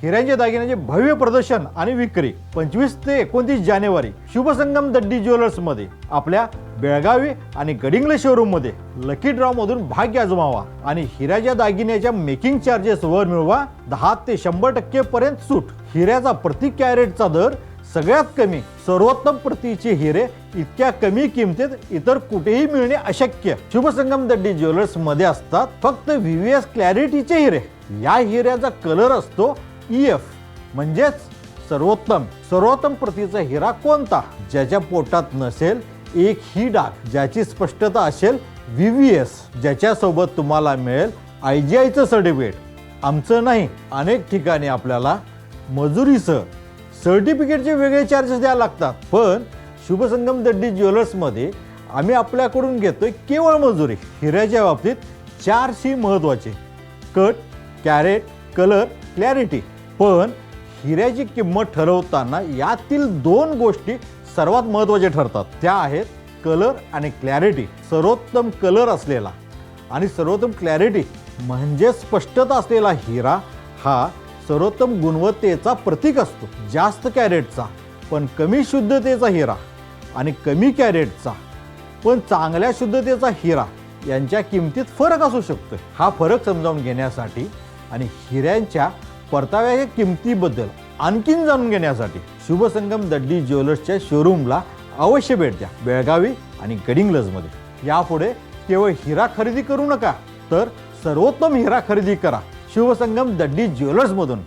हिऱ्यांच्या दागिन्यांचे भव्य प्रदर्शन आणि विक्री 25 ते 29 जानेवारी शुभसंगम दड्डी ज्वेलर्स मध्ये आपल्या बेळगावी आणि गडिंग्लज शोरूम मध्ये लकी ड्रॉ मधून भाग्य आजमावा आणि हिऱ्याच्या दागिन्याच्या मेकिंग चार्जेस वर मिळवा 10 ते 100% पर्यंत सूट। हिऱ्याचा प्रति कॅरेटचा दर सगळ्यात कमी, सर्वोत्तम प्रतीचे हिरे इतक्या कमी किमतीत इतर कुठेही मिळणे अशक्य। शुभसंगम दड्डी ज्वेलर्स मध्ये असतात फक्त VVS क्लॅरिटीचे हिरे। या हिऱ्याचा कलर असतो EF म्हणजेच सर्वोत्तम प्रतीचा हिरा कोणता, ज्याच्या पोटात नसेल एक ही डाग, ज्याची स्पष्टता असेल VVS, ज्याच्या सोबत तुम्हाला मिळेल IGIचं सर्टिफिकेट। आमचं नाही, अनेक ठिकाणी आपल्याला मजुरीसह सर्टिफिकेटचे वेगळे चार्जेस द्यावे लागतात, पण शुभसंगम दड्डी ज्वेलर्स मध्ये आम्ही आपल्याकडून घेतोय केवळ मजुरी। हिऱ्याच्या बाबतीत 4 C महत्त्वाचे: कट, कॅरेट, कलर, क्लॅरिटी। पण हिऱ्याची किंमत ठरवताना यातील 2 गोष्टी सर्वात महत्त्वाच्या ठरतात, त्या आहेत कलर आणि क्लॅरिटी। सर्वोत्तम कलर असलेला आणि सर्वोत्तम क्लॅरिटी म्हणजे स्पष्टता असलेला हिरा हा सर्वोत्तम गुणवत्तेचा प्रतीक असतो। जास्त कॅरेटचा पण कमी शुद्धतेचा हिरा आणि कमी कॅरेटचा पण चांगल्या शुद्धतेचा हिरा यांच्या किमतीत फरक असू शकतो। हा फरक समजावून घेण्यासाठी आणि हिऱ्यांच्या परताव्याच्या किमतीबद्दल आणखीन जाणून घेण्यासाठी शुभसंगम दड्डी ज्वेलर्सच्या शोरूमला अवश्य भेट द्या, बेळगावी आणि गडिंग्लजमध्ये। यापुढे केवळ हिरा खरेदी करू नका, तर सर्वोत्तम हिरा खरेदी करा शुभसंगम दड्डी ज्वेलर्स मधून।